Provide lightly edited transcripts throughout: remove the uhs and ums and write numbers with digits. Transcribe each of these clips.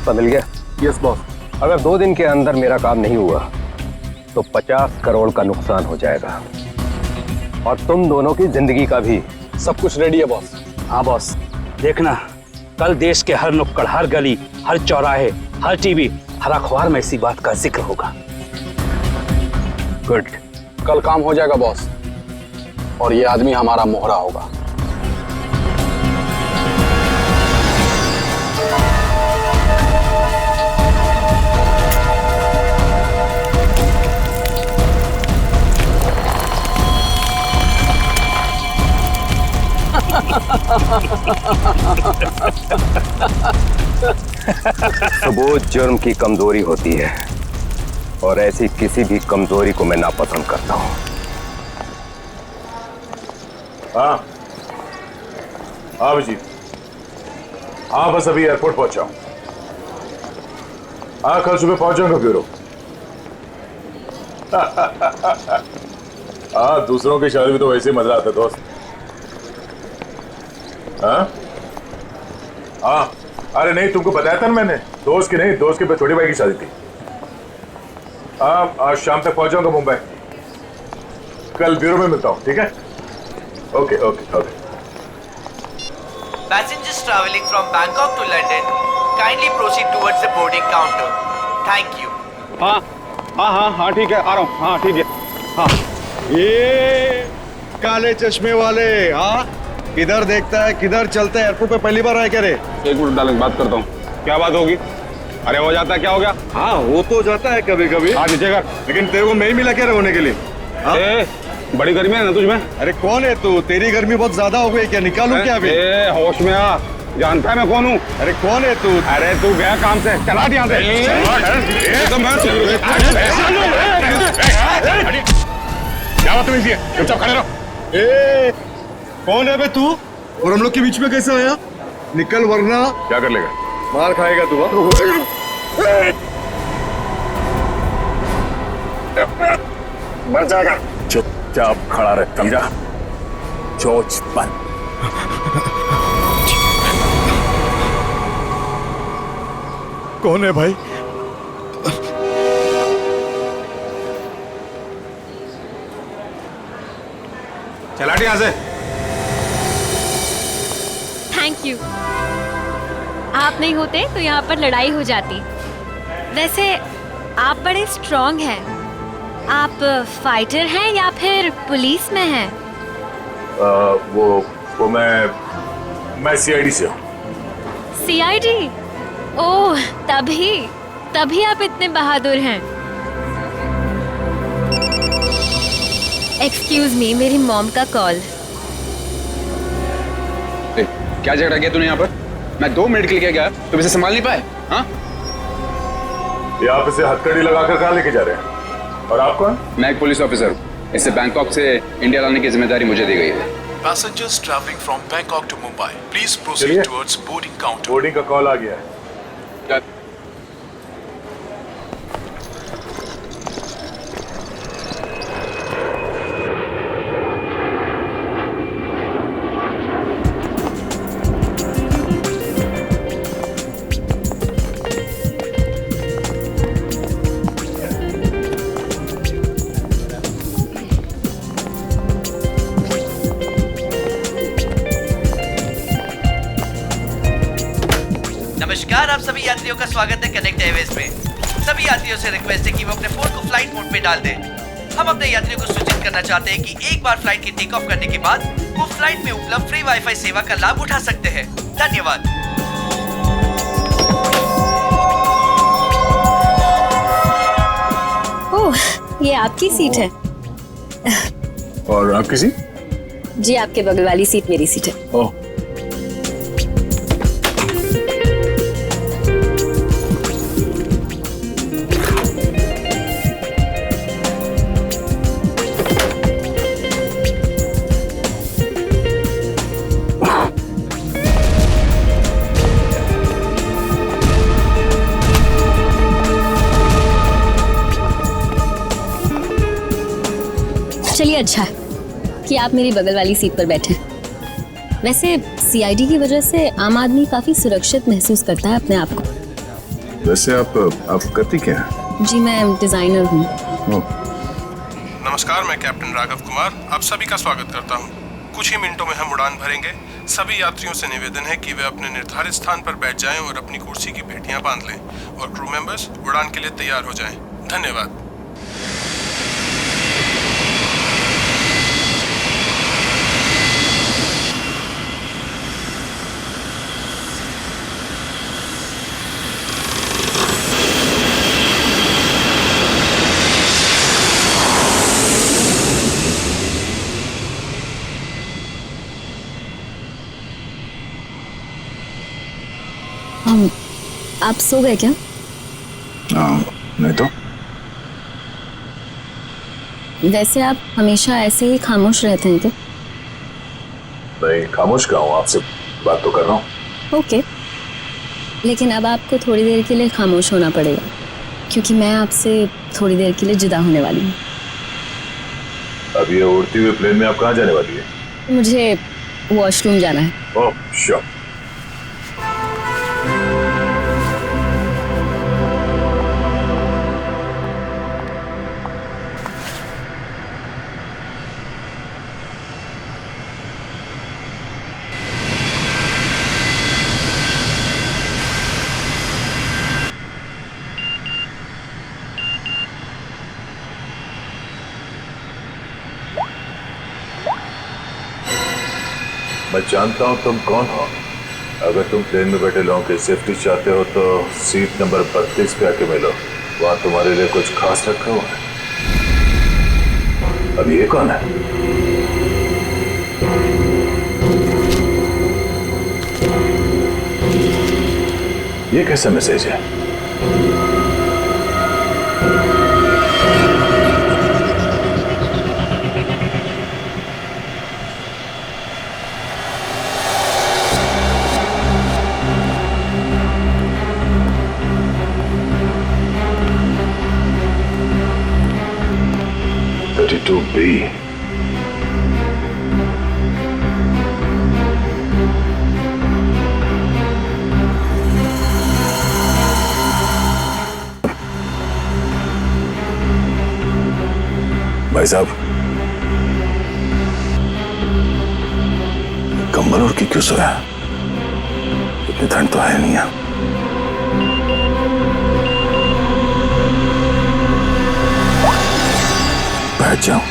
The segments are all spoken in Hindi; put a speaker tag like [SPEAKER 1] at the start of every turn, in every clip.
[SPEAKER 1] मुनाफा मिल गया?
[SPEAKER 2] Yes boss.
[SPEAKER 1] अगर 2 दिन के अंदर मेरा काम नहीं हुआ तो 50 करोड़ का नुकसान हो जाएगा, और तुम दोनों की जिंदगी का भी।
[SPEAKER 2] सब कुछ रेडी है बॉस।
[SPEAKER 3] हाँ बॉस, देखना कल देश के हर नुक्कड़, हर गली, हर चौराहे, हर टीवी, हर अखबार में इसी बात का जिक्र होगा।
[SPEAKER 1] गुड।
[SPEAKER 2] कल काम हो जाएगा बॉस, और ये आदमी हमारा मोहरा होगा।
[SPEAKER 1] सबूत जुर्म की कमजोरी होती है, और ऐसी किसी भी कमजोरी को मैं नापसंद करता हूं।
[SPEAKER 4] हाँ हाँ अभिजीत, हाँ बस अभी एयरपोर्ट पहुंचा हूं। हाँ कल सुबह पहुंच जाऊंगा ब्यूरो। हाँ दूसरों की शादी में तो वैसे ही मजा आता है दोस्त। हाँ हाँ अरे नहीं, तुमको बताया था ना मैंने, दोस्त की नहीं, दोस्त के छोटे भाई की शादी थी। हाँ आज शाम तक पहुंच जाऊंगा मुंबई। कल ब्यूरो में मिलता हूँ, ठीक है? Okay okay okay.
[SPEAKER 5] Passengers traveling from Bangkok to London, kindly proceed towards the boarding counter. Thank you.
[SPEAKER 2] हाँ हाँ हाँ हाँ ठीक है, आ रहा हूँ। हाँ ठीक है। हाँ ये काले चश्मे वाले, हाँ किधर देखता है किधर चलता है? एयरपोर्ट पे पहली बार आया क्या रे? एक मिनट डालेंगे, बात करता हूँ। क्या बात होगी? अरे हो जाता है, क्या हो गया? हाँ हो तो जाता है कभी कभी। हाँ नीचे कर। लेकिन तेरे को मैं ही मिला क्या होने के लिए? बड़ी गर्मी है ना तुझमें? अरे कौन है तू? तेरी गर्मी बहुत ज्यादा हो गई क्या? निकालूं क्या अभी? होश में आ, जानता है मैं कौन हूँ? अरे कौन है तू? अरे तू गया काम से, चला यहाँ से। क्या बात है? चुपचाप खड़े रहो। कौन है बे तू? और हम लोग के बीच में कैसे आया? निकल वरना
[SPEAKER 4] क्या कर लेगा?
[SPEAKER 2] मार खाएगा तू।
[SPEAKER 4] मर जाएगा। चुपचाप खड़ा रह, समझा? चोच बंद।
[SPEAKER 2] कौन है भाई? चला यहाँ से।
[SPEAKER 6] Thank you. आप नहीं होते तो यहाँ पर लड़ाई हो जाती। वैसे आप बड़े स्ट्रॉन्ग हैं। आप फाइटर हैं या फिर पुलिस में हैं?
[SPEAKER 4] वो मैं सीआईडी से हूँ।
[SPEAKER 6] सीआईडी? ओह तभी आप इतने बहादुर हैं। एक्सक्यूज मी, मेरी मॉम का कॉल।
[SPEAKER 7] क्या झगड़ा किया तूने यहाँ पर? मैं 2 मिनट के लिए गया, तुम इसे संभाल नहीं पाए? हाँ
[SPEAKER 4] ये आप इसे हथकड़ी लगाकर कहाँ लेके जा रहे हैं? और आप कौन?
[SPEAKER 7] मैं एक पुलिस ऑफिसर हूँ। इसे बैंकॉक से इंडिया लाने की जिम्मेदारी मुझे दी गई है।
[SPEAKER 8] Passengers traveling from Bangkok to Mumbai, please proceed towards boarding counter.
[SPEAKER 4] Boarding का कॉल आ गया है।
[SPEAKER 5] नमस्कार, आप सभी यात्रियों का स्वागत है कनेक्ट एयरवेज में। सभी यात्रियों से रिक्वेस्ट है कि वो अपने फोन को फ्लाइट मोड पे डाल दें। हम अपने यात्रियों को सूचित करना चाहते हैं कि एक बार फ्लाइट के टेक ऑफ करने के बाद वो फ्लाइट में उपलब्ध फ्री वाईफाई सेवा का लाभ उठा सकते हैं। धन्यवाद।
[SPEAKER 6] ओह, ये आपकी सीट है।
[SPEAKER 4] और आपकी सीट?
[SPEAKER 6] जी, आपके बगल वाली सीट मेरी सीट है।
[SPEAKER 4] ओह
[SPEAKER 6] चलिए, अच्छा कि आप मेरी बगल वाली सीट पर बैठे। वैसे सीआईडी की वजह से आम आदमी काफी सुरक्षित महसूस करता है अपने आप को।
[SPEAKER 4] वैसे आप करती क्या है?
[SPEAKER 6] जी मैं डिजाइनर हूँ।
[SPEAKER 9] नमस्कार, मैं कैप्टन राघव कुमार आप सभी का स्वागत करता हूं। कुछ ही मिनटों में हम उड़ान भरेंगे। सभी यात्रियों से निवेदन है कि वे अपने निर्धारित स्थान पर बैठ जाएं और अपनी कुर्सी की पेटियां बांध लें और क्रू मेंबर्स उड़ान के लिए तैयार हो जाएं। धन्यवाद।
[SPEAKER 6] आप सो गए क्या?
[SPEAKER 4] नहीं तो
[SPEAKER 6] वैसे आप हमेशा ऐसे ही खामोश रहते हैं क्या?
[SPEAKER 4] नहीं, खामोश क्या हूँ, आपसे बात तो कर रहा हूँ।
[SPEAKER 6] ओके, लेकिन अब आपको थोड़ी देर के लिए खामोश होना पड़ेगा क्योंकि मैं आपसे थोड़ी देर के लिए जुदा होने वाली हूँ।
[SPEAKER 4] अब ये उड़ती हुई प्लेन में आप कहाँ जाने वाली है?
[SPEAKER 6] मुझे वॉशरूम जाना है।
[SPEAKER 4] Oh sure. मैं जानता हूं तुम कौन हो। अगर तुम प्लेन में बैठे लोगों की सेफ्टी चाहते हो तो सीट नंबर 32 पे आके मिलो, वहां तुम्हारे लिए कुछ खास रखा हुआ है। अब ये कौन है? ये कैसा मैसेज है? B. भाई साहब, कंबल ओढ़ के क्यों सोया? इतनी ठंड तो है नहीं है। बैठ जाओ।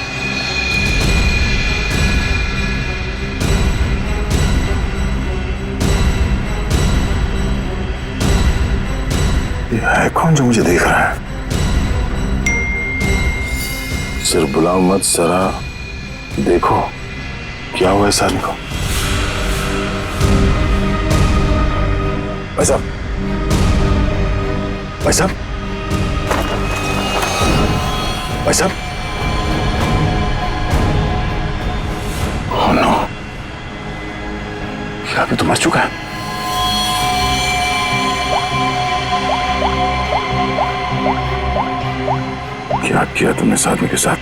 [SPEAKER 4] ये है कौन जो मुझे देख रहा है? सिर्फ बुलाओ मत, जरा देखो क्या हुआ इस आदमी को। भाई साहब, भाई साहब, भाई साहब, ओह नो, क्या आदमी तो मर चुका है। क्या किया तुमने इस आदमी के साथ?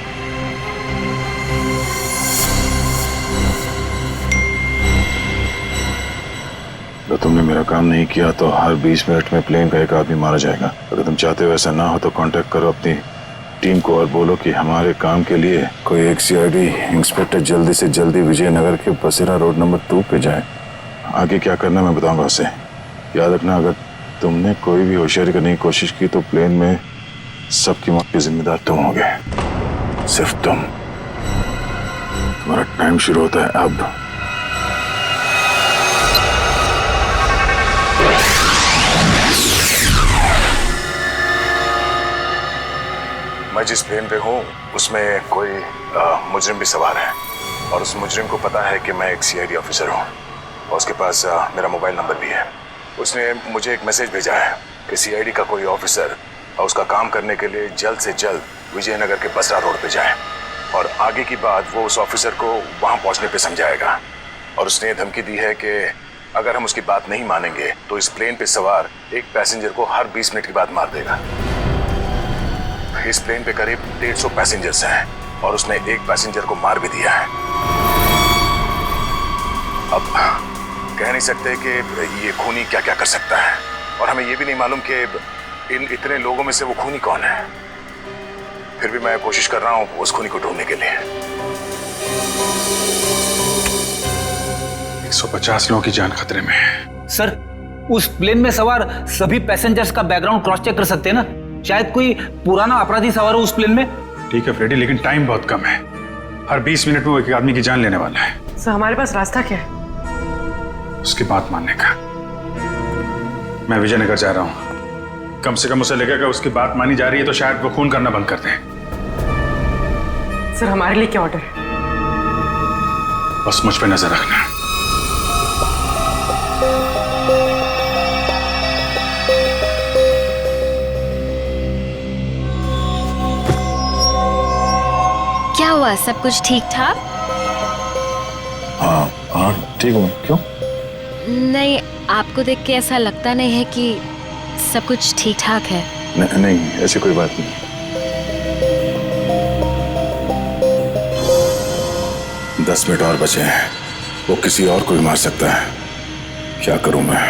[SPEAKER 4] तो तुमने मेरा काम नहीं किया तो हर 20 मिनट में प्लेन का एक आदमी मारा जाएगा। अगर तुम चाहते हो ऐसा ना हो तो कांटेक्ट करो अपनी टीम को और बोलो कि हमारे काम के लिए कोई एक सीआईडी इंस्पेक्टर जल्दी से जल्दी विजयनगर के बसेरा रोड नंबर 2 पे जाए। आगे क्या करना मैं बताऊंगा उसे। याद रखना, अगर तुमने कोई भी होशियारी करने की कोशिश की तो प्लेन में सबकी मौत के जिम्मेदार तुम होगे, सिर्फ तुम। तुम्हारा टाइम शुरू होता है अब। मैं जिस प्लेन पे हूँ उसमें कोई मुजरिम भी सवार है और उस मुजरिम को पता है कि मैं एक सीआईडी ऑफिसर हूँ और उसके पास मेरा मोबाइल नंबर भी है। उसने मुझे एक मैसेज भेजा है कि सीआईडी का कोई ऑफिसर और उसका काम करने के लिए जल्द से जल्द विजयनगर के बसरा रोड पे जाए और आगे की बात वो उस ऑफिसर को वहां पहुंचने पे समझाएगा। और उसने धमकी दी है कि अगर हम उसकी बात नहीं मानेंगे तो इस प्लेन पे सवार एक पैसेंजर को हर 20 मिनट के बाद मार देगा। इस प्लेन पे करीब 150 पैसेंजर्स हैं और उसने एक पैसेंजर को मार भी दिया है। अब कह नहीं सकते कि ये खूनी क्या क्या कर सकता है और हमें ये भी नहीं मालूम कि इन इतने लोगों में से वो खूनी कौन है? फिर भी मैं कोशिश कर रहा हूं उस खूनी को ढूंढने के लिए।
[SPEAKER 8] 150 लोगों की जान खतरे में है।
[SPEAKER 3] सर, उस प्लेन में सवार सभी पैसेंजर्स का बैकग्राउंड क्रॉस चेक कर सकते हैं ना? शायद कोई पुराना अपराधी सवार हो उस प्लेन में।
[SPEAKER 8] ठीक है फ्रेडी, लेकिन टाइम बहुत कम है। हर 20 मिनट में वो एक आदमी की जान लेने वाला है।
[SPEAKER 10] सर, हमारे पास रास्ता क्या है?
[SPEAKER 8] उसकी बात मानने का। मैं विजयनगर जा रहा हूं। कम से कम उसे लगेगा उसकी बात मानी जा रही है तो शायद वो खून करना बंद कर दें।
[SPEAKER 10] सर, हमारे लिए क्या ऑर्डर है?
[SPEAKER 8] बस मुझ पे नजर रखना।
[SPEAKER 6] क्या हुआ, सब कुछ ठीक ठाक?
[SPEAKER 4] हाँ ठीक हूँ। क्यों?
[SPEAKER 6] नहीं, आपको देख के ऐसा लगता नहीं है कि सब कुछ ठीक ठाक है।
[SPEAKER 4] नहीं, ऐसी कोई बात नहीं। 10 मिनट और बचे हैं। वो किसी और को भी मार सकता है। क्या करूं मैं?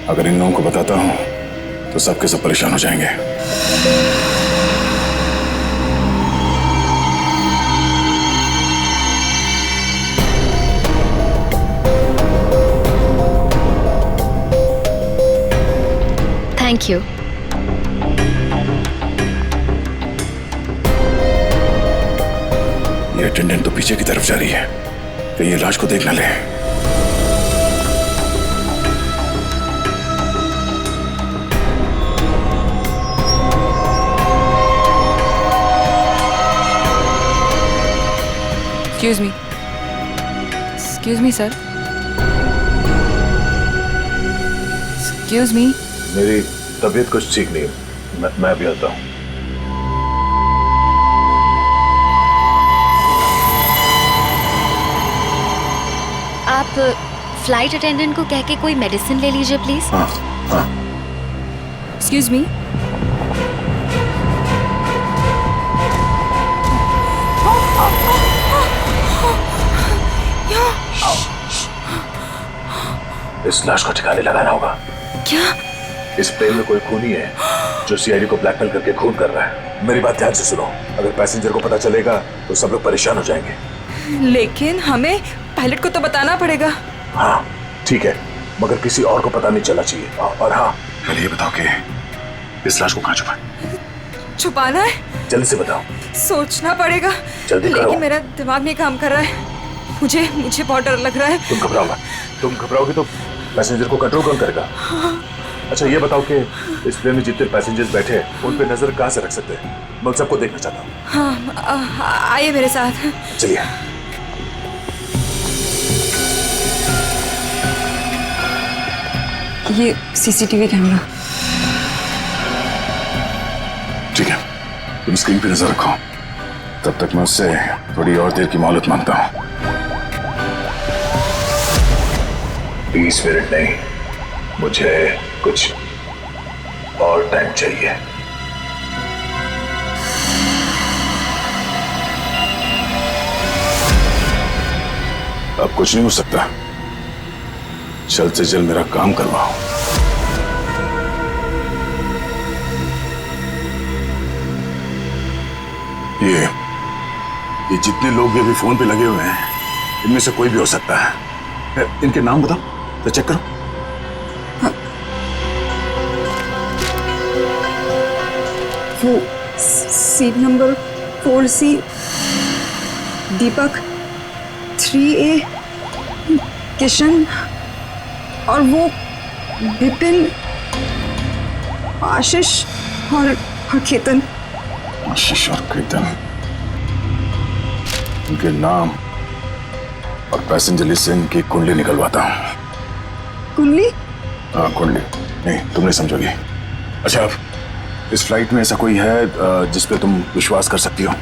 [SPEAKER 4] अगर इन लोगों को बताता हूं तो सबके सब परेशान हो जाएंगे।
[SPEAKER 6] Thank you.
[SPEAKER 4] ये अटेंडेंट तो पीछे की तरफ जा रही है, कहीं ये लाश को देख ना ले।
[SPEAKER 10] Excuse me, sir. Excuse me.
[SPEAKER 4] मेरी तबीयत कुछ ठीक नहीं है, मैं अभी आता हूँ।
[SPEAKER 6] आप फ्लाइट अटेंडेंट को कह के कोई मेडिसिन ले लीजिए प्लीज।
[SPEAKER 4] हाँ।
[SPEAKER 10] Excuse me.
[SPEAKER 4] इस लाश को ठिकाने लगाना होगा।
[SPEAKER 10] क्या?
[SPEAKER 4] इस प्लेन में कोई खूनी है जो सीआईडी को ब्लैकमेल करके खून कर रहा है। मेरी बात ध्यान से सुनो, अगर पैसेंजर को पता चलेगा तो सब लोग परेशान हो जाएंगे।
[SPEAKER 10] लेकिन हमें पायलट को तो बताना पड़ेगा।
[SPEAKER 4] हाँ ठीक है, मगर किसी और को पता नहीं चलना चाहिए। और हाँ, पहले ये बताओ कि इस लाश को कहाँ
[SPEAKER 10] छुपाना है?
[SPEAKER 4] जल्दी से बताओ।
[SPEAKER 10] सोचना पड़ेगा,
[SPEAKER 4] जल्दी करो।
[SPEAKER 10] लेकिन मेरा दिमाग नहीं काम कर रहा है। मुझे बहुत डर लग रहा है।
[SPEAKER 4] तुम घबराओगे तो पैसेंजर को कंट्रोल कौन करेगा? अच्छा ये बताओ कि इस प्लेन में जितने पैसेंजर्स बैठे हैं उन पे नजर कहाँ से रख सकते हैं? मैं सबको देखना चाहता हूँ।
[SPEAKER 10] हाँ, आइए मेरे साथ।
[SPEAKER 4] चलिए।
[SPEAKER 10] ये सीसीटीवी कैमरा।
[SPEAKER 4] ठीक है, तुम स्क्रीन पे नजर रखो, तब तक मैं उससे थोड़ी और देर की मोहलत मांगता हूँ। 20 मिनट नहीं, मुझे कुछ और टाइम चाहिए। अब कुछ नहीं हो सकता, जल्द से जल्द मेरा काम करवाओ। ये जितने लोग भी अभी फोन पे लगे हुए हैं, इनमें से कोई भी हो सकता है। इनके नाम बताओ तो चेक करो।
[SPEAKER 10] हाँ। वो सीट नंबर 4C, दीपक 3A, किशन और वो विपिन, आशीष और केतन।
[SPEAKER 4] आशीष और केतन, उनके नाम और पैसेंजर लिस्ट से इनकी कुंडली निकलवाता हूँ।
[SPEAKER 10] कुंडली?
[SPEAKER 4] हाँ कुंडली, नहीं तुम नहीं समझोगी। अच्छा, अब इस फ्लाइट में ऐसा कोई है जिस पे तुम विश्वास कर सकती हो?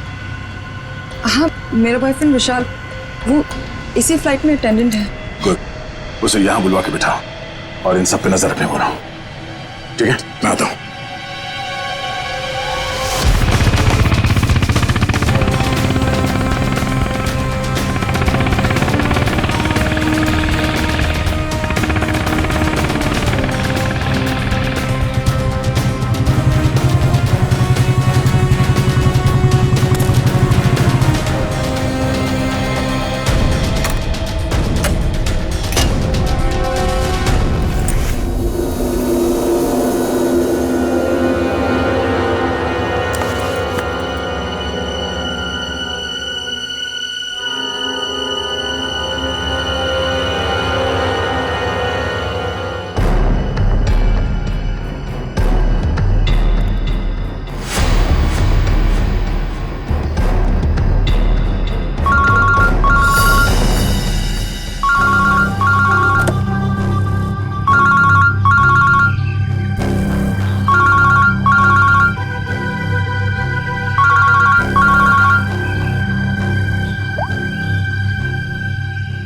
[SPEAKER 10] हाँ, मेरा बॉयफ्रेंड विशाल, वो इसी फ्लाइट में अटेंडेंट है।
[SPEAKER 4] गुड, उसे यहाँ बुलवा के बिठाओ और इन सब पे नजर रखने बोलो। ठीक है, मैं आता हूँ।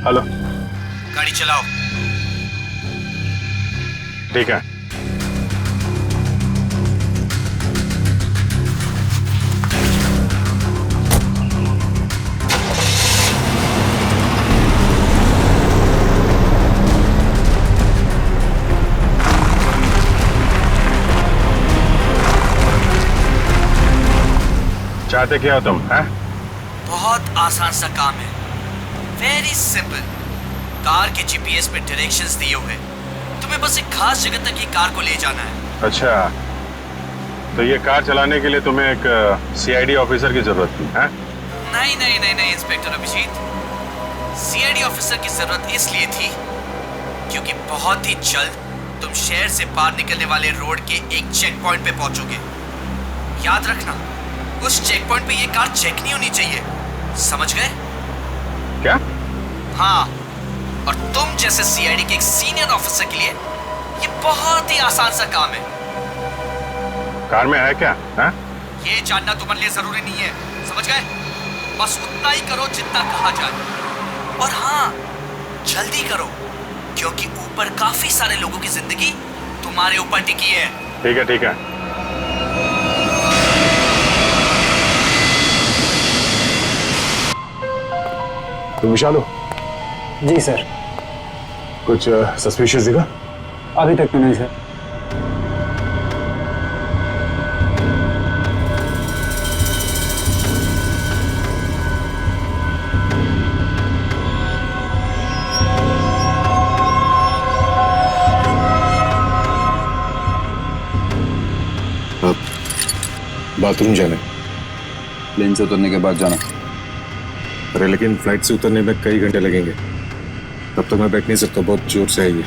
[SPEAKER 8] हेलो।
[SPEAKER 5] गाड़ी चलाओ।
[SPEAKER 8] ठीक है। चाहते क्या हो तुम, हैं?
[SPEAKER 5] बहुत आसान सा काम है, वेरी सिंपल। कार के जीपीएस पे डायरेक्शंस दिए हुए, तुम्हें बस एक खास जगह तक ये कार को ले जाना है।
[SPEAKER 8] अच्छा, तो ये कार चलाने के लिए तुम्हें एक सीआईडी ऑफिसर की जरूरत थी, हैं?
[SPEAKER 5] नहीं नहीं नहीं नहीं इंस्पेक्टर अभिजीत, सीआईडी ऑफिसर की जरूरत इसलिए थी क्योंकि बहुत ही जल्द तुम शहर से बाहर निकलने वाले रोड के एक चेक पॉइंट पे पहुंचोगे। याद रखना, उस चेक पॉइंट पे ये कार चेक नहीं होनी चाहिए, समझ गए?
[SPEAKER 8] क्या?
[SPEAKER 5] हाँ, और तुम जैसे सीआईडी के एक सीनियर ऑफिसर के लिए ये बहुत ही आसान सा काम है।
[SPEAKER 8] कार में है क्या, हैं?
[SPEAKER 5] ये जानना तुम्हारे लिए जरूरी नहीं है, समझ गए? बस उतना ही करो जितना कहा जाए, और हाँ, जल्दी करो क्योंकि ऊपर काफी सारे लोगों की जिंदगी तुम्हारे ऊपर टिकी है।
[SPEAKER 8] ठीक है, ठीक है।
[SPEAKER 4] तुम विशाल हो?
[SPEAKER 11] जी सर।
[SPEAKER 4] कुछ सस्पिशियस दिखा?
[SPEAKER 11] अभी तक तो नहीं सर।
[SPEAKER 4] अब बाथरूम जाना?
[SPEAKER 7] प्लेन से उतरने के बाद जाना।
[SPEAKER 4] अरे लेकिन फ्लाइट से उतरने में कई घंटे लगेंगे, तब तक मैं बैठ नहीं सकता, बहुत जोर से आएगी।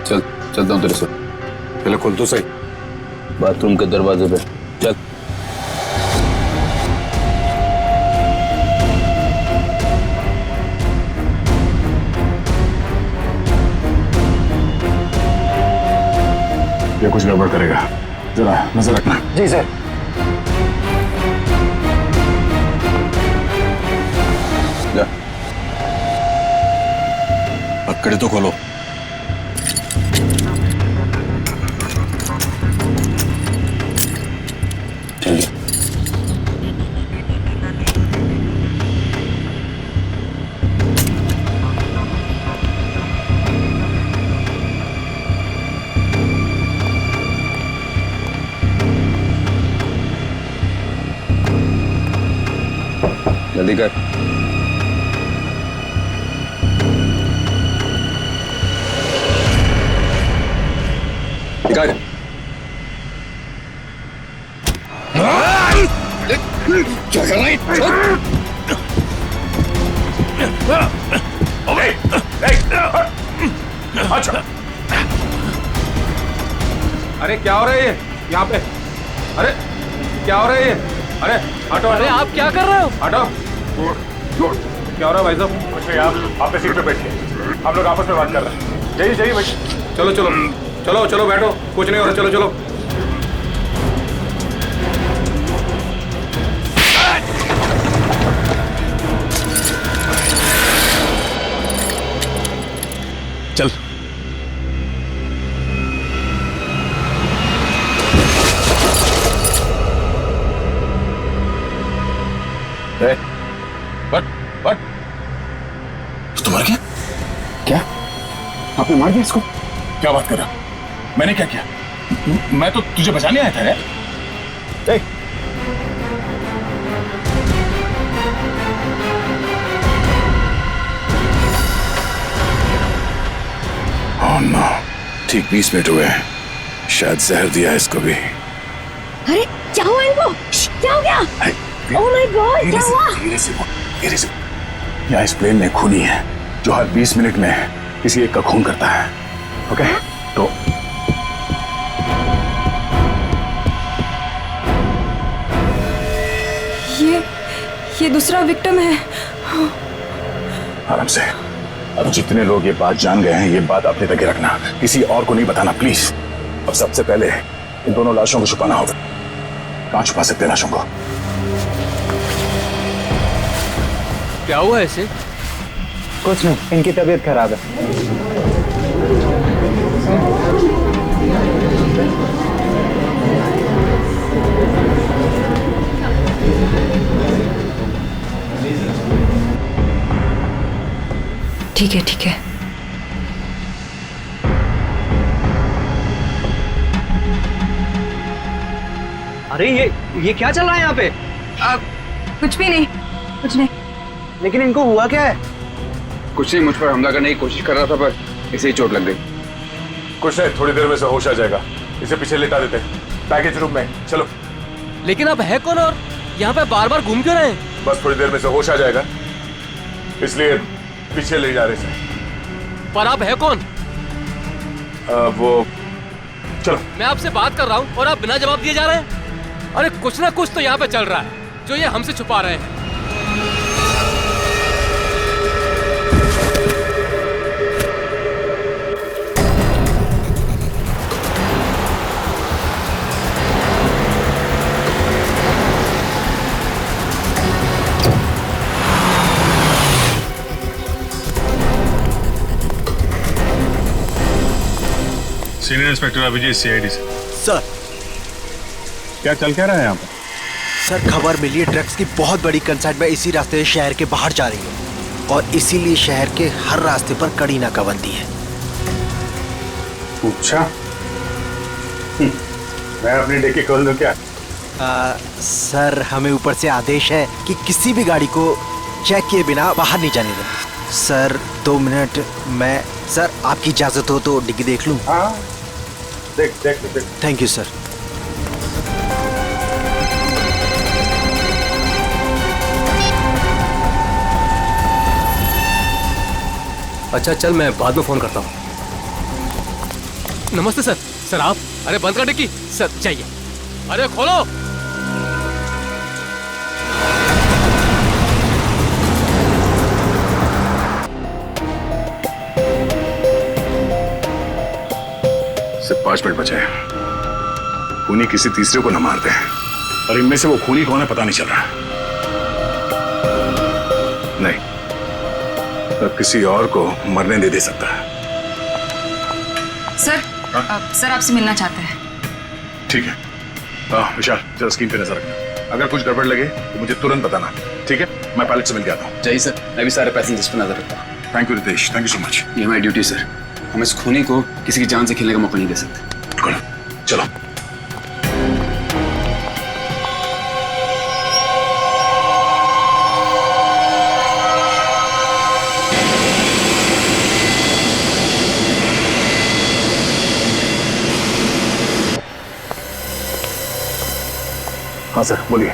[SPEAKER 7] चलता हूँ तेरे से।
[SPEAKER 4] पहले खोल तो सही।
[SPEAKER 7] बाथरूम के दरवाजे पे चल।
[SPEAKER 4] ये कुछ गड़बड़ करेगा, जरा नजर रखना।
[SPEAKER 11] जी सर।
[SPEAKER 4] पकड़े तो खोलो।
[SPEAKER 7] जल्दी कर।
[SPEAKER 4] निकाल। क्या कर रहा है?
[SPEAKER 8] अच्छा। अरे क्या हो रहा है ये यहाँ पे? अरे क्या हो रहा है ये? अरे हटो।
[SPEAKER 3] अरे आप क्या कर रहे हो?
[SPEAKER 8] हटो। क्या हो रहा है भाई साहब? कुछ आप सीट पे बैठिए, हम लोग आपस में बात कर रहे हैं। जाइए भाई। चलो चलो चलो चलो बैठो, कुछ नहीं हो रहा, चलो चलो।
[SPEAKER 4] चल।
[SPEAKER 8] बट
[SPEAKER 4] तो मर गया? क्या आपने मार दिया इसको? क्या बात कर रहा? मैंने क्या किया? मैं तो तुझे बचाने आया था रे। Oh no, ठीक 20 मिनट हुए हैं, शायद जहर दिया है इसको भी।
[SPEAKER 6] अरे क्या हुआ इनको? क्या हो गया? ओह माय गॉड, क्या हुआ?
[SPEAKER 4] धीरे से। यहाँ इस प्लेन में खूनी है जो हर 20 मिनट में किसी एक का खून करता है। ओके? तो
[SPEAKER 10] ये दूसरा विक्टिम है।
[SPEAKER 4] आराम से। अब जितने लोग ये बात जान गए हैं, ये बात अपने तक ही रखना, किसी और को नहीं बताना प्लीज। अब सबसे पहले इन दोनों लाशों को छुपाना होगा। कहाँ छुपा सकते हैं लाशों को?
[SPEAKER 12] क्या हुआ ऐसे?
[SPEAKER 11] कुछ नहीं, इनकी तबीयत खराब है।
[SPEAKER 10] ठीक है ठीक है।
[SPEAKER 12] अरे ये क्या चल रहा है यहाँ पे?
[SPEAKER 10] कुछ भी नहीं, कुछ नहीं।
[SPEAKER 11] लेकिन इनको हुआ क्या है?
[SPEAKER 7] कुछ नहीं, मुझ पर हमला करने की कोशिश कर रहा था पर इसे ही चोट लग गई।
[SPEAKER 9] कुछ नहीं, थोड़ी देर में से होश आ जाएगा। इसे पीछे लेटा देते हैं पैकेज रूम में। चलो।
[SPEAKER 12] लेकिन आप है कौन और यहाँ पे बार बार घूम क्यों रहे हैं?
[SPEAKER 9] बस थोड़ी देर में से होश आ जाएगा, इसलिए पीछे ले जा रहे थे।
[SPEAKER 12] पर आप है कौन?
[SPEAKER 9] वो चलो।
[SPEAKER 12] मैं आपसे बात कर रहा हूँ और आप बिना जवाब दिए जा रहे हैं। अरे कुछ ना कुछ तो यहाँ पे चल रहा है जो ये हमसे छुपा रहे हैं।
[SPEAKER 9] सीनियर इंस्पेक्टर अभिजीत, सीआईडी से।
[SPEAKER 13] सर
[SPEAKER 9] क्या चल क्या रहा है यहाँ पर?
[SPEAKER 13] सर खबर मिली है ड्रग्स की बहुत बड़ी कंसाइनमेंट इसी रास्ते से शहर के बाहर जा रही है और इसीलिए शहर के हर रास्ते पर कड़ी नाकाबंदी है।
[SPEAKER 9] अच्छा, मैं अपनी डिक्की खोल दूं क्या?
[SPEAKER 13] सर हमें ऊपर से आदेश है कि किसी भी गाड़ी को चेक किए बिना बाहर नहीं जाने दें। सर 2 मिनट, मैं सर आपकी इजाजत हो तो डिग्गी देख लूं?
[SPEAKER 9] हाँ देख।
[SPEAKER 13] Thank you sir.
[SPEAKER 12] अच्छा चल, मैं बाद में फोन करता हूँ। नमस्ते सर। सर आप? अरे बंद कर डिक्की। सर चाहिए। अरे खोलो।
[SPEAKER 4] सिर्फ 5 मिनट बचे हैं। खूनी किसी तीसरे को न मार दे और इनमें से वो खूनी कौन है पता नहीं चल रहा। नहीं, तो किसी और को मरने दे सकता है।
[SPEAKER 10] सर सर आपसे मिलना चाहते हैं।
[SPEAKER 4] ठीक है। विशाल जरा स्क्रीन पे नजर रखना, अगर कुछ गड़बड़ लगे तो मुझे तुरंत बताना। ठीक है, मैं पायलट से मिल के आता हूँ।
[SPEAKER 7] जय सर, मैं भी सारे पैसेंजर्स पर नजर रखता हूँ।
[SPEAKER 4] Thank you Ritesh, thank you so much.
[SPEAKER 7] ये हमारी ड्यूटी सर। हम इस खूनी को किसी की जान से खेलने का मौका नहीं दे सकते।
[SPEAKER 4] चलो। हाँ सर बोलिए।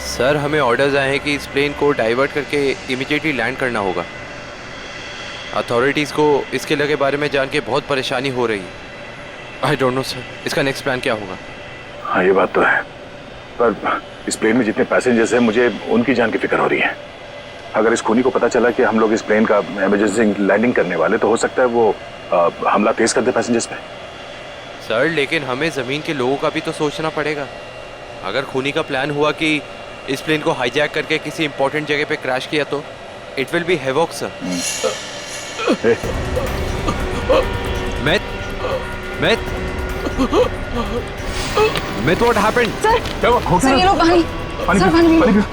[SPEAKER 14] सर हमें ऑर्डर्स आए हैं कि इस प्लेन को डाइवर्ट करके इमीडिएटली लैंड करना होगा। अथॉरिटीज़ को इसके लगे बारे में जान के बहुत परेशानी हो रही है। आई डोंट नो सर, इसका नेक्स्ट प्लान क्या होगा?
[SPEAKER 4] हाँ ये बात तो है, पर इस प्लेन में जितने पैसेंजर्स हैं मुझे उनकी जान की फिक्र हो रही है। अगर इस खूनी को पता चला कि हम लोग इस प्लेन का इमरजेंसी लैंडिंग करने वाले तो हो सकता है वो हमला तेज कर दे पैसेंजर्स पे।
[SPEAKER 14] सर लेकिन हमें ज़मीन के लोगों का भी तो सोचना पड़ेगा। अगर खूनी का प्लान हुआ कि इस प्लेन को हाईजैक करके किसी इंपॉर्टेंट जगह पे क्रैश किया तो it will be havoc sir. Myth, what happened?
[SPEAKER 10] Sir ये लो पानी। सर पानी पियो।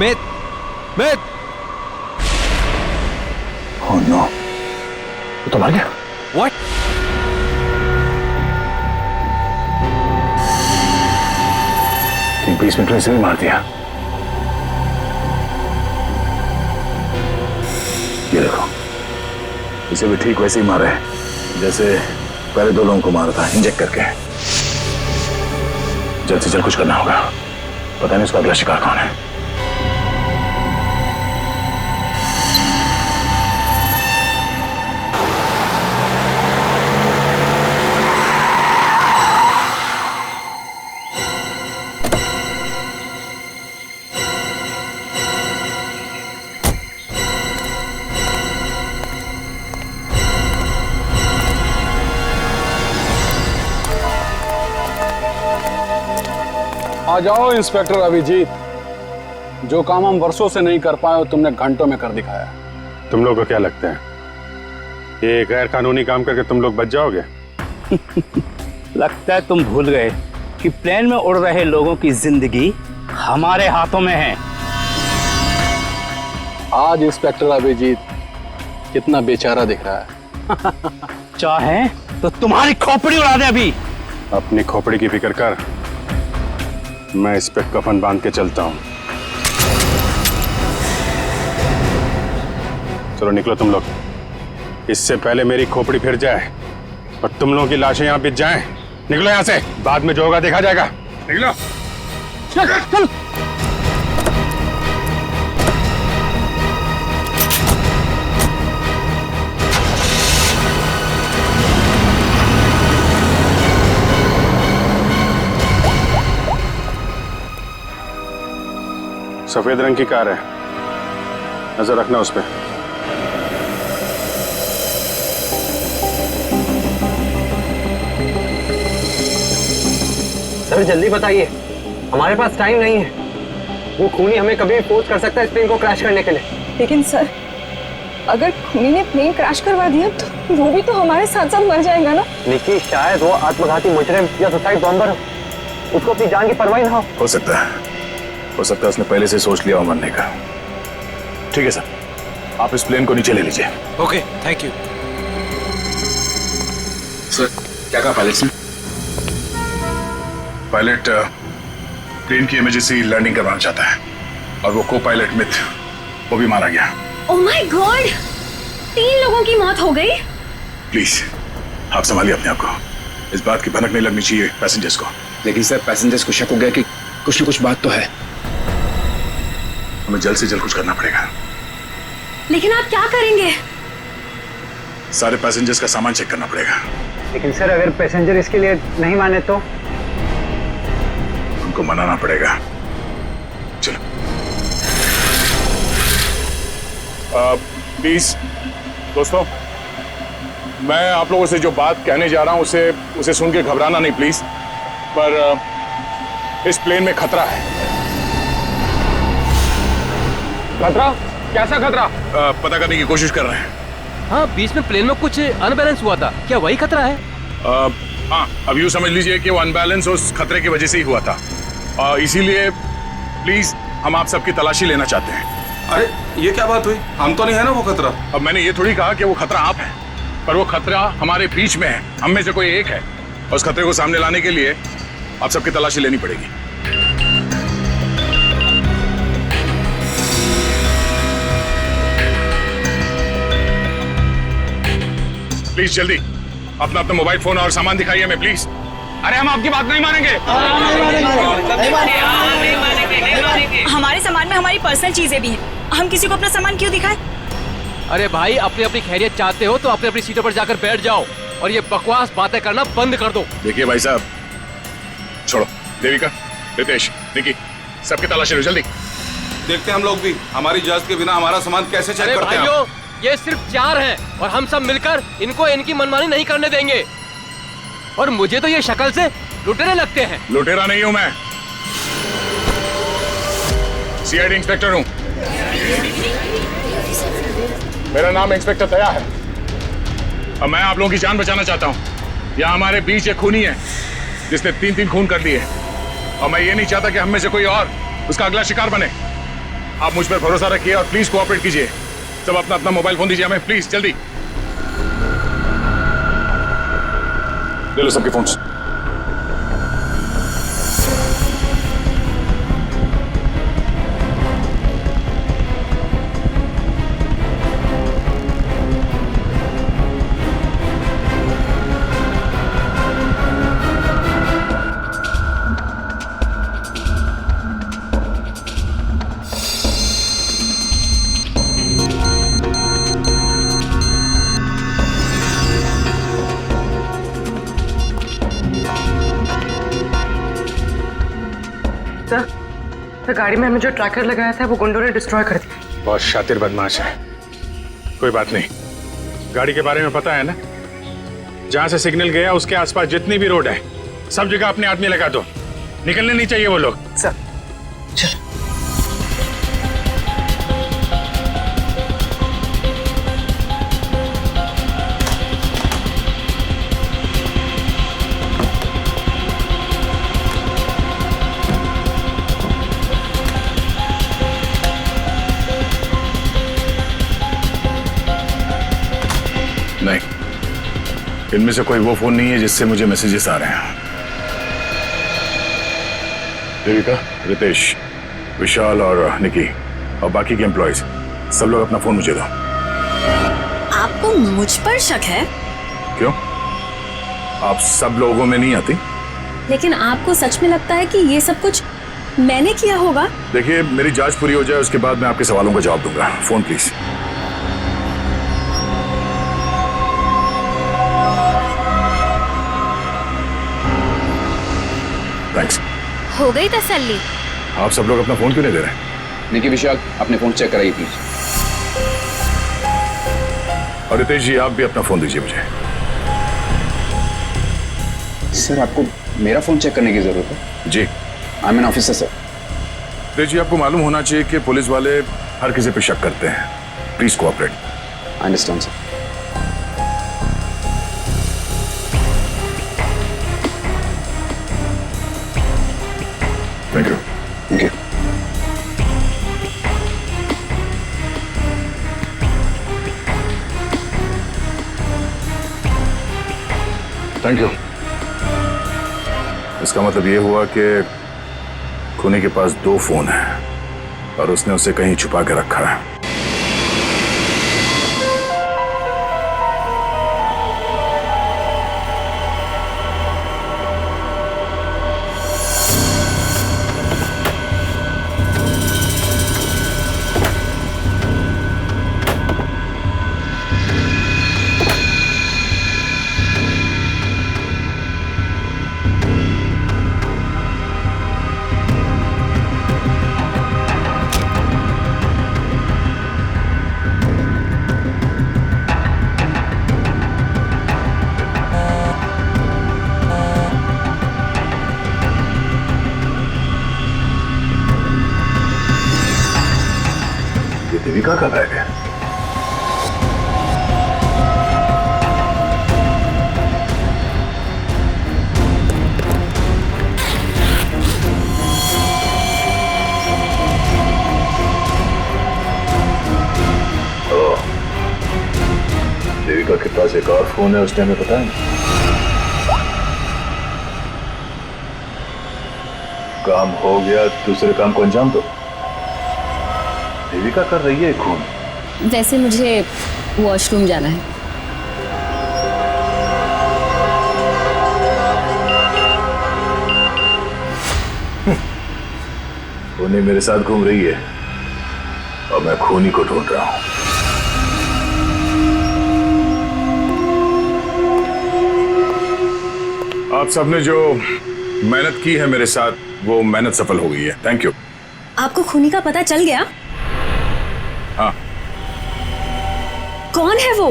[SPEAKER 14] Myth.
[SPEAKER 4] Oh no, तो मर गया।
[SPEAKER 14] What?
[SPEAKER 4] तीन 20 मिनट में इसे भी मार दिया। ये देखो, इसे भी ठीक वैसे ही मारा है जैसे पहले 2 लोगों को मारा था, इंजेक्ट करके। जल्द से जल्द कुछ करना होगा, पता नहीं उसका अगला शिकार कौन है।
[SPEAKER 8] आ जाओ इंस्पेक्टर अभिजीत, जो काम हम वर्षों से नहीं कर पाए तुमने घंटों में कर दिखाया।
[SPEAKER 9] तुम लोग को क्या लगता है ये गैर कानूनी काम करके तुम लोग बच जाओगे?
[SPEAKER 3] लगता है तुम भूल गए कि प्लेन में उड़ रहे लोगों की जिंदगी हमारे हाथों में है।
[SPEAKER 8] आज इंस्पेक्टर अभिजीत कितना बेचारा दिख रहा है।
[SPEAKER 3] चाहे तो तुम्हारी खोपड़ी उड़ा दे अभी।
[SPEAKER 9] अपनी खोपड़ी की फिक्र कर, मैं इस पे कफन बांध के चलता हूं। चलो निकलो तुम लोग, इससे पहले मेरी खोपड़ी फिर जाए और तुम लोगों की लाशें यहाँ बिछ जाएं। निकलो यहाँ से, बाद में जो होगा देखा जाएगा। निकलो।
[SPEAKER 3] चल चल।
[SPEAKER 9] सफेद रंग की कार है, नजर रखना उस पर।
[SPEAKER 11] सर जल्दी बताइए, हमारे पास टाइम नहीं है। वो खूनी हमें कभी भी फोर्स कर सकता है इस प्लेन को क्रैश करने के लिए।
[SPEAKER 10] लेकिन सर, अगर खूनी ने प्लेन क्रैश करवा दिया तो वो भी तो हमारे साथ साथ मर जाएगा ना।
[SPEAKER 11] निकी, शायद वो आत्मघाती मुजरिम या सुसाइड बॉम्बर हो, उसको अपनी जान की परवाह ना
[SPEAKER 4] हो सकता है उसने पहले से सोच लिया हो मरने का। ठीक है सर, आप इस प्लेन को नीचे ले लीजिए।
[SPEAKER 14] Okay, thank you
[SPEAKER 4] sir. क्या कहा पायलट ने? पायलट प्लेन की इमरजेंसी लैंडिंग करवाना चाहता है और वो को पायलट मिथ वो भी मारा गया।
[SPEAKER 6] ओह माय गॉड, 3 लोगों की मौत हो गई।
[SPEAKER 4] प्लीज आप संभालिए अपने आप को, इस बात की भनक नहीं लगनी चाहिए पैसेंजर्स को।
[SPEAKER 7] लेकिन सर पैसेंजर्स को शक हो गया कि कुछ न कुछ बात तो है।
[SPEAKER 4] हमें जल्द से जल्द कुछ करना पड़ेगा।
[SPEAKER 6] लेकिन आप क्या करेंगे?
[SPEAKER 4] सारे पैसेंजर्स का सामान चेक करना पड़ेगा।
[SPEAKER 11] लेकिन सर, अगर पैसेंजर इसके लिए नहीं माने तो?
[SPEAKER 4] उनको मनाना पड़ेगा। चलो।
[SPEAKER 9] प्लीज दोस्तों, मैं आप लोगों से जो बात कहने जा रहा हूं उसे सुन के घबराना नहीं प्लीज। पर इस प्लेन में खतरा है।
[SPEAKER 12] खतरा? कैसा खतरा?
[SPEAKER 4] पता करने की कोशिश कर रहे हैं।
[SPEAKER 12] हाँ, बीच में प्लेन में कुछ अनबैलेंस हुआ था, क्या वही खतरा है?
[SPEAKER 4] हाँ, अब यूँ समझ लीजिए कि वो अनबैलेंस उस खतरे की वजह से ही हुआ था। इसीलिए प्लीज हम आप सबकी तलाशी लेना चाहते हैं।
[SPEAKER 8] अरे ये क्या बात हुई? हम तो नहीं है ना वो खतरा।
[SPEAKER 4] अब मैंने ये थोड़ी कहा कि वो खतरा आप है, पर वो खतरा हमारे बीच में है, हम में से कोई एक है, और उस खतरे को सामने लाने के लिए आप सबकी तलाशी लेनी पड़ेगी। प्लीज जल्दी अपना मोबाइल फोन और सामान दिखाइए हमें प्लीज।
[SPEAKER 8] अरे हम आपकी बात नहीं मानेंगे।
[SPEAKER 15] हमारे सामान में हमारी पर्सनल चीजें भी हैं, हम किसी को अपना सामान क्यों दिखाएं?
[SPEAKER 12] अरे भाई, अपनी अपनी खैरियत चाहते हो तो अपनी अपनी सीटों पर जाकर बैठ जाओ और ये बकवास बातें करना बंद कर दो।
[SPEAKER 4] देखिए भाई साहब, छोड़ो। देविका, रितेश, निकी, सबकी तलाशी लो जल्दी।
[SPEAKER 8] देखते हैं हम लोग भी हमारी इजाजत के बिना हमारा सामान कैसे चेक करते हैं।
[SPEAKER 12] भाइयों, ये सिर्फ 4 हैं और हम सब मिलकर इनको इनकी मनमानी नहीं करने देंगे। और मुझे तो ये शक्ल से लुटेरे लगते हैं।
[SPEAKER 4] लुटेरा नहीं हूं मैं, सीआईडी इंस्पेक्टर हूं। मेरा नाम इंस्पेक्टर दया है और मैं आप लोगों की जान बचाना चाहता हूं। यहाँ हमारे बीच एक खूनी है जिसने 3 खून कर लिए और मैं ये नहीं चाहता कि हम में से कोई और उसका अगला शिकार बने। आप मुझ पर भरोसा रखिए और प्लीज कोऑपरेट कीजिए। सब अपना अपना मोबाइल फोन दीजिए हमें प्लीज, जल्दी ले लो सबके फोन्स।
[SPEAKER 16] तो गाड़ी में हमें जो ट्रैकर लगाया था वो गुंडों ने डिस्ट्रॉय कर दिया।
[SPEAKER 9] बहुत शातिर बदमाश है। कोई बात नहीं, गाड़ी के बारे में पता है ना? जहां से सिग्नल गया उसके आसपास जितनी भी रोड है सब जगह अपने आदमी लगा दो।
[SPEAKER 8] निकलने नहीं चाहिए वो लोग।
[SPEAKER 13] सर चल।
[SPEAKER 4] नहीं, इनमें से कोई वो फोन नहीं है जिससे मुझे मैसेजेस आ रहे हैं। देविका, रितेश, विशाल और निकी और बाकी के एम्प्लॉयज सब लोग अपना फोन मुझे दो।
[SPEAKER 15] आपको मुझ पर शक है?
[SPEAKER 4] क्यों? आप सब लोगों में नहीं आती?
[SPEAKER 15] लेकिन आपको सच में लगता है कि ये सब कुछ मैंने किया होगा?
[SPEAKER 4] देखिए, मेरी जांच पूरी हो जाए उसके बाद मैं आपके सवालों का जवाब दूंगा। Phone please. थैंक्स।
[SPEAKER 6] हो गई तसल्ली?
[SPEAKER 4] आप सब लोग अपना फोन क्यों नहीं दे रहे?
[SPEAKER 7] निकी, विशाल, अपने फोन चेक कराइए प्लीज।
[SPEAKER 4] और रितेश जी, आप भी अपना फोन दीजिए मुझे।
[SPEAKER 7] सर, आपको मेरा फोन चेक करने की जरूरत है?
[SPEAKER 4] जी।
[SPEAKER 7] I am an officer sir.
[SPEAKER 4] Ritesh ji, आपको मालूम होना चाहिए कि पुलिस वाले हर किसी पे शक करते हैं। Please cooperate.
[SPEAKER 7] I understand sir.
[SPEAKER 4] Thank you.
[SPEAKER 7] Thank you.
[SPEAKER 4] Thank you. इसका मतलब ये हुआ कि खूनी के पास 2 फोन हैं और उसने उसे कहीं छुपा के रखा है। देविका का बैग है। देविका के पास एक और फोन है, उस टाइम में पता है काम हो गया, दूसरे काम को अंजाम दो। देविका कर रही है खून।
[SPEAKER 15] वैसे मुझे वॉशरूम जाना है।
[SPEAKER 4] खूनी मेरे साथ घूम रही है और मैं खूनी को ढूंढ रहा हूं। आप सबने जो मेहनत की है मेरे साथ, वो मेहनत सफल हो गई है। Thank you.
[SPEAKER 15] आपको खूनी का पता चल गया?
[SPEAKER 4] हाँ।
[SPEAKER 15] कौन है वो?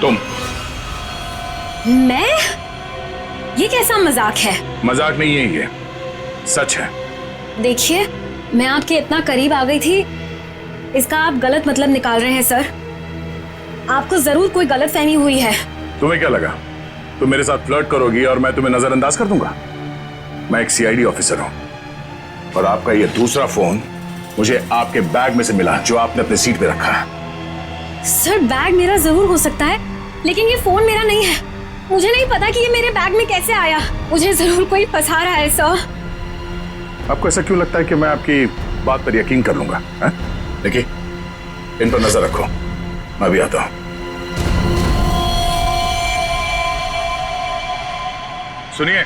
[SPEAKER 4] तुम।
[SPEAKER 15] मैं? ये कैसा मजाक है?
[SPEAKER 4] मजाक नहीं है, ये सच है।
[SPEAKER 15] देखिए, मैं आपके इतना करीब आ गई थी, इसका आप गलत मतलब निकाल रहे हैं सर। आपको जरूर कोई गलतफहमी हुई है।
[SPEAKER 4] तुम्हें क्या लगा तुम मेरे साथ फ्लर्ट करोगी और मैं तुम्हें नजरअंदाज कर दूंगा? मैं एक सीआईडी ऑफिसर हूं और आपका ये दूसरा फोन मुझे आपके बैग में से मिला, जो आपने अपने सीट पे रखा है।
[SPEAKER 15] सर, बैग मेरा जरूर हो सकता है, लेकिन ये फोन मेरा नहीं है। मुझे नहीं पता कि ये मेरे बैग में कैसे आया। मुझे जरूर कोई फंसा रहा है सर।
[SPEAKER 4] आपको ऐसा क्यों लगता है कि मैं आपकी बात पर यकीन कर लूंगा? देखिए, इन पर नजर रखो, मैं भी आता हूं। सुनिए,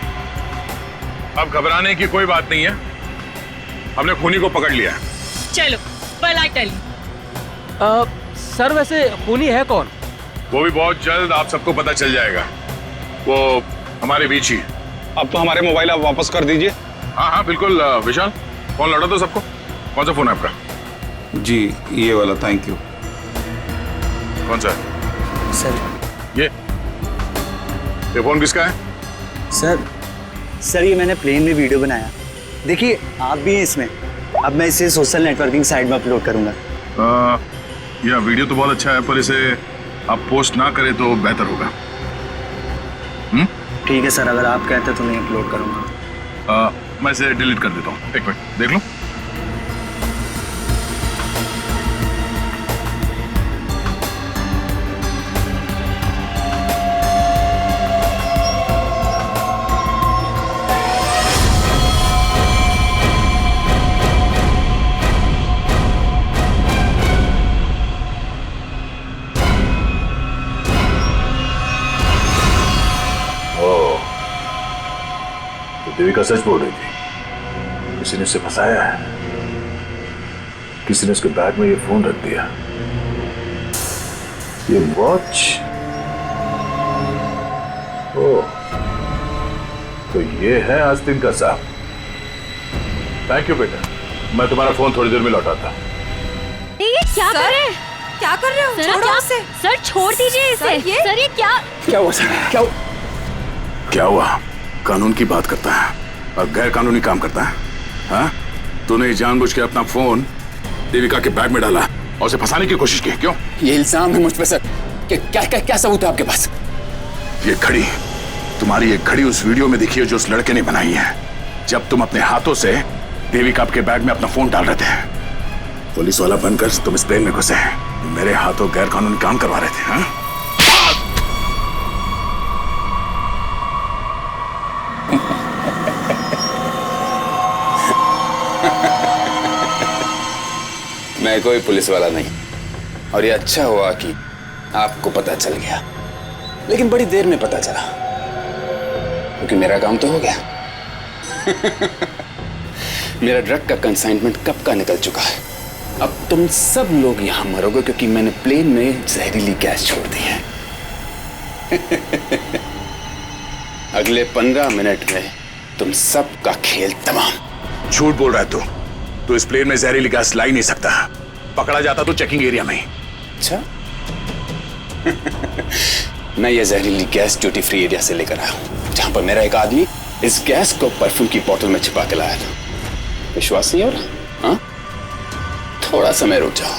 [SPEAKER 4] अब घबराने की कोई बात नहीं है, हमने खूनी को पकड़ लिया है।
[SPEAKER 15] चलो, well I tell you।
[SPEAKER 12] Sir, वैसे खूनी है कौन?
[SPEAKER 4] वो भी बहुत जल्द आप सबको पता चल जाएगा। वो हमारे बीच ही।
[SPEAKER 2] अब तो हमारे मोबाइल आप वापस कर दीजिए।
[SPEAKER 4] हाँ हाँ बिल्कुल। विशाल, फोन लौटा दो सबको। कौन सा फोन है आपका?
[SPEAKER 8] जी, ये वाला। Thank you.
[SPEAKER 4] कौन सा?
[SPEAKER 13] सर,
[SPEAKER 4] ये फोन किसका है?
[SPEAKER 17] सर ये मैंने प्लेन में वीडियो बनाया। देखिए आप भी हैं इसमें। अब मैं इसे सोशल नेटवर्किंग साइट में अपलोड करूंगा।
[SPEAKER 4] यह वीडियो तो बहुत अच्छा है, पर इसे आप पोस्ट ना करें तो बेहतर होगा।
[SPEAKER 17] ठीक है सर, अगर आप कहते तो मैं अपलोड करूंगा।
[SPEAKER 4] मैं इसे डिलीट कर देता हूँ। एक मिनट देख लूं। देविका सच बोल रही थी। किसी ने उसे फंसाया है। किसी ने उसके बैग में ये फोन रख दिया। ये वॉच। ओह, तो ये है आस्तीन का साहब। थैंक यू बेटा, मैं तुम्हारा फोन थोड़ी देर में लौटाता।
[SPEAKER 6] ये क्या कर रहे हैं?
[SPEAKER 10] क्या कर रहे हो?
[SPEAKER 6] सर,
[SPEAKER 10] छोड़ो
[SPEAKER 6] क्या?
[SPEAKER 10] उसे।
[SPEAKER 6] सर छोड़ दीजिए इसे। सर ये क्या?
[SPEAKER 4] क्या हुआ सर? क्या हुआ? कानून की बात करता है और गैर कानूनी काम करता है। हाँ? तूने जानबूझ के अपना फोन देविका के बैग में डाला और उसे फंसाने की कोशिश की। क्यों?
[SPEAKER 7] ये इल्जाम है मुझ पे सर। क्या सबूत है आपके पास?
[SPEAKER 4] ये घड़ी, तुम्हारी ये घड़ी उस वीडियो में दिखी है जो उस लड़के ने बनाई है, जब तुम अपने हाथों से देविका के बैग में अपना फोन डाल रहे थे। पुलिस वाला बनकर तुम इस प्लेन में घुसे, मेरे हाथों गैर कानूनी काम करवा रहे थे। हाँ?
[SPEAKER 7] मैं कोई पुलिस वाला नहीं, और ये अच्छा हुआ कि आपको पता चल गया, लेकिन बड़ी देर में पता चला, क्योंकि मेरा काम तो हो गया। मेरा ड्रग का कंसाइनमेंट कब का निकल चुका है। अब तुम सब लोग यहां मरोगे क्योंकि मैंने प्लेन में जहरीली गैस छोड़ दी है। अगले 15 मिनट में तुम सबका खेल तमाम।
[SPEAKER 4] झूठ बोल रहा है तू इस प्लेन में जहरीली गैस ला ही नहीं सकता। पकड़ा जाता तो चेकिंग एरिया में ही।
[SPEAKER 7] अच्छा। मैं ये जहरीली गैस ड्यूटी फ्री एरिया से लेकर आया हूं, जहां पर मेरा एक आदमी इस गैस को परफ्यूम की बोतल में छिपा के लाया था। विश्वास नहीं हो रहा? हाँ? थोड़ा समय रुक जाओ,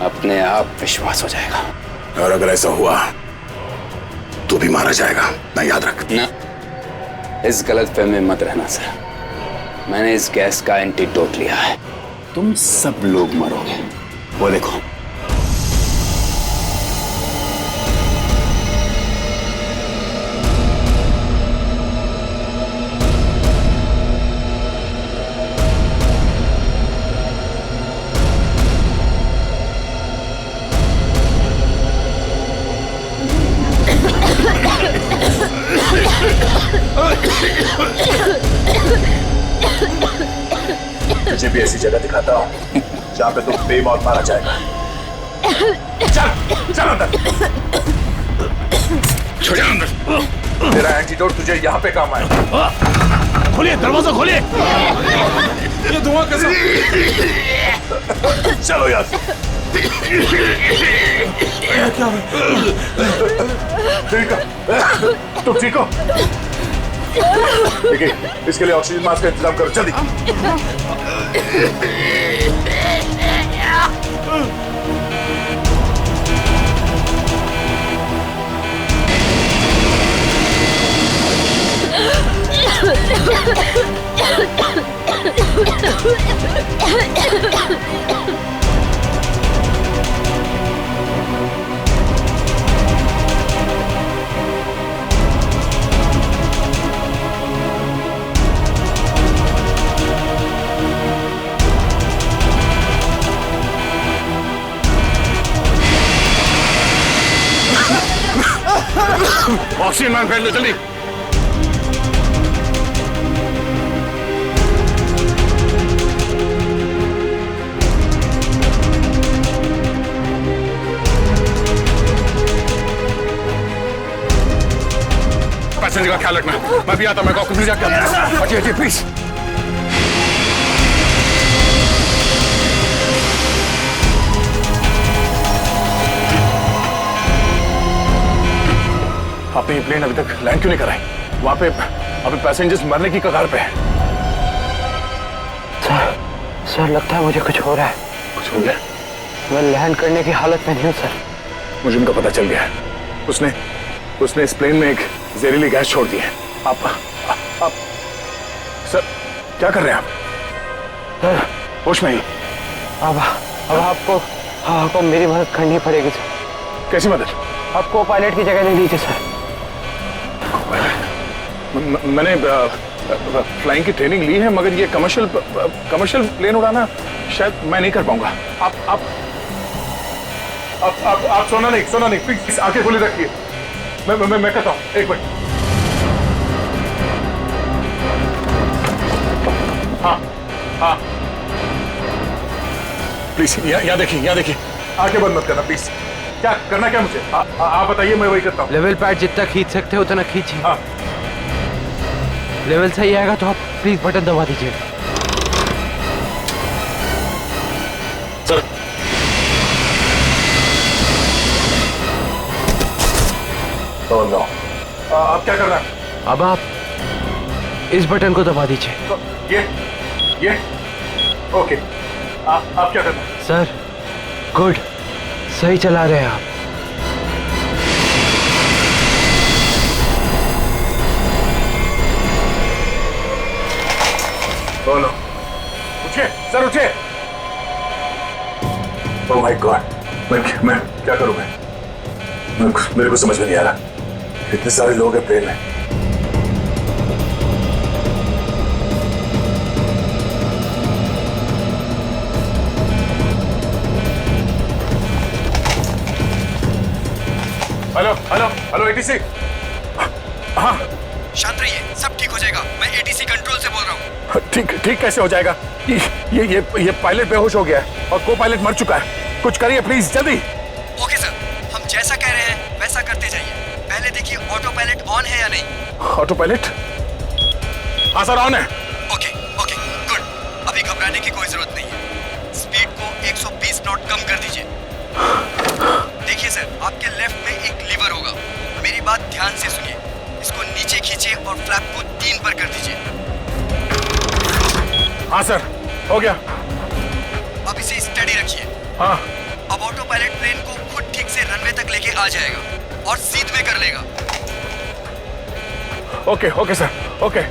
[SPEAKER 7] अपने आप विश्वास हो जाएगा।
[SPEAKER 4] और अगर ऐसा हुआ तो भी मारा जाएगा ना, याद रख।
[SPEAKER 7] ना, इस गलतफहमी में मत रहना सर। मैंने इस गैस का एंटीडोट लिया है। तुम सब लोग मरोगे। वो देखो।
[SPEAKER 4] तुझे भी ऐसी जगह दिखाता हूँ जहाँ पे तुम बेमौत मारा जाएगा। चल चल अंदर। छोड़ अंदर। तेरा एंटीडोट तुझे यहाँ पे काम आएगा। खोलिए दरवाजा, खोलिए। ये धुआं कैसे? चलो यार। ठीक है, तुम ठीक हो? देखिए, इसके लिए ऑक्सीजन मास्क का इंतजाम करो जल्दी। ऑक्सीजन मैन फैल लो जल्दी। पैसेंजर का ख्याल रखना। मैं भी आता, मैं आपको प्लीज आके हटिए हटिए प्लीज। आपने ये प्लेन अभी तक लैंड क्यों नहीं कराई? वहां पे अभी पैसेंजर्स मरने की कगार पे हैं।
[SPEAKER 11] सर लगता है मुझे कुछ हो रहा है।
[SPEAKER 4] कुछ हो गया?
[SPEAKER 11] मैं लैंड करने की हालत में नहीं हूँ सर।
[SPEAKER 4] मुझे उनका पता चल गया है। उसने इस प्लेन में एक जहरीली गैस छोड़ दी है। आप सर क्या कर रहे हैं आप?
[SPEAKER 11] सर
[SPEAKER 4] होश में ही?
[SPEAKER 11] अब आपको मेरी मदद करनी पड़ेगी सर।
[SPEAKER 4] कैसी मदद?
[SPEAKER 11] आपको पायलट की जगह नहीं दीजिए सर।
[SPEAKER 4] मैंने फ्लाइंग की ट्रेनिंग ली है, मगर ये कमर्शियल प्लेन उड़ाना शायद मैं नहीं कर पाऊंगा। आप सोना नहीं, प्लीज आंखें खुली रखिए। मैं कहता हूँ, एक मिनट। हाँ प्लीज यहाँ देखिए, आंखें बंद मत करना प्लीज। क्या करना, क्या मुझे आप बताइए, मैं वही करता हूँ।
[SPEAKER 14] लेवल पैड जितना खींच सकते हो उतना खींचिए। हाँ। लेवल सही आएगा तो आप प्लीज बटन दबा दीजिए।
[SPEAKER 4] सर नो, आप क्या कर रहे हैं?
[SPEAKER 14] अब आप इस बटन को दबा दीजिए।
[SPEAKER 4] तो ये ओके। आप क्या कर रहे हैं?
[SPEAKER 14] सर गुड, सही चला रहे हैं आप।
[SPEAKER 4] बोलो, उठिए सर, उठिए। ओह माय गॉड, मैं क्या करूं? मेरे को समझ में नहीं आ रहा। इतने सारे लोग हैं प्लेन में। Hello ATC. हाँ
[SPEAKER 5] शांत रहिए, सब ठीक हो जाएगा। मैं एटीसी कंट्रोल से बोल रहा हूँ।
[SPEAKER 4] ठीक कैसे हो जाएगा? ये पायलट बेहोश हो गया है और को पायलट मर चुका है। कुछ करिए प्लीज, जल्दी।
[SPEAKER 5] ओके सर, हम जैसा कह रहे हैं वैसा करते जाइए। पहले देखिए ऑटो पायलट ऑन है या नहीं।
[SPEAKER 4] Auto pilot? हाँ सर, ऑन है।
[SPEAKER 5] Okay good. अभी घबराने की कोई जरूरत नहीं है। स्पीड को 120 नॉट कम कर दीजिए। देखिए सर, आपके लेफ्ट में एक लीवर होगा। मेरी बात ध्यान से सुनिए। इसको नीचे खींचिए और फ्लैप को 3 पर कर दीजिए।
[SPEAKER 4] हाँ सर, हो गया।
[SPEAKER 5] अब इसे स्टडी रखिए।
[SPEAKER 4] हाँ।
[SPEAKER 5] अब ऑटो पायलट प्लेन को खुद ठीक से रनवे तक लेके आ जाएगा और सीध में कर लेगा।
[SPEAKER 4] Okay sir, okay.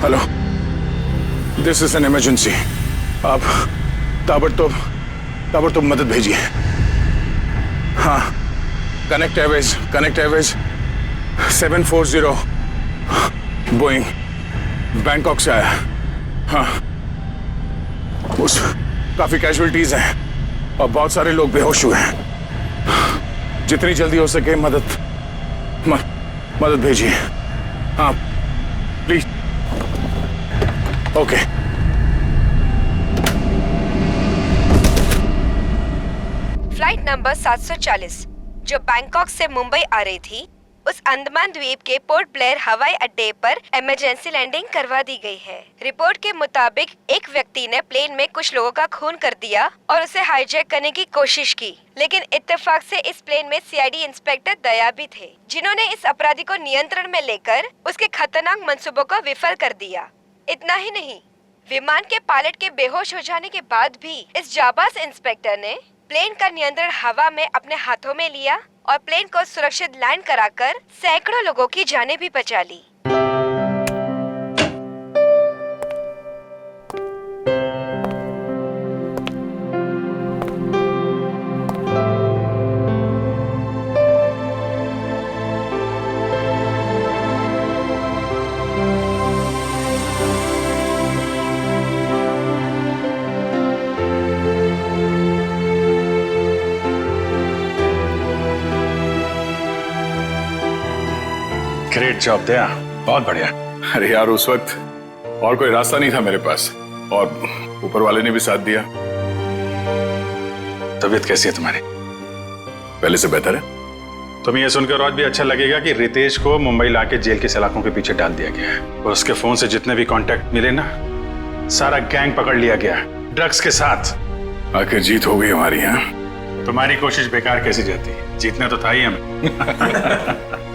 [SPEAKER 4] Hello, this is an emergency. आप ताबड़तोड़ मदद भेजिए। हाँ, कनेक्ट एयरवेज 740 बोइंग बैंकॉक से आया। हाँ, उस काफी कैजुअलिटीज हैं और बहुत सारे लोग बेहोश हुए हैं। जितनी जल्दी हो सके मदद भेजिए। हाँ प्लीज। ओके।
[SPEAKER 18] फ्लाइट नंबर 740 जो बैंकॉक से मुंबई आ रही थी, उस अंडमान द्वीप के पोर्ट ब्लेयर हवाई अड्डे पर इमरजेंसी लैंडिंग करवा दी गई है। रिपोर्ट के मुताबिक एक व्यक्ति ने प्लेन में कुछ लोगों का खून कर दिया और उसे हाईजैक करने की कोशिश की, लेकिन इत्तेफाक से इस प्लेन में सीआईडी इंस्पेक्टर दया भी थे, जिन्होंने इस अपराधी को नियंत्रण में लेकर उसके खतरनाक मंसूबों को विफल कर दिया। इतना ही नहीं, विमान के पायलट के बेहोश हो जाने के बाद भी इस जाबाज इंस्पेक्टर ने प्लेन का नियंत्रण हवा में अपने हाथों में लिया और प्लेन को सुरक्षित लैंड कराकर सैकड़ों लोगों की जानें भी बचा ली।
[SPEAKER 4] ग्रेट जॉब दया, बहुत बढ़िया। अरे यार, उस वक्त और कोई रास्ता नहीं था मेरे पास और ऊपर वाले ने भी साथ दिया। तबीयत कैसी है तुम्हारी? पहले से बेहतर है।
[SPEAKER 8] तुम्हें यह सुनकर और भी अच्छा लगेगा कि रितेश को मुंबई लाके जेल की सलाखों के पीछे डाल दिया गया है और उसके फोन से जितने भी कांटेक्ट मिले ना, सारा गैंग पकड़ लिया गया ड्रग्स के साथ।
[SPEAKER 4] आखिर जीत हो गई हमारी। यहाँ
[SPEAKER 8] तुम्हारी कोशिश बेकार कैसी जाती? जीतना तो था ही हमें।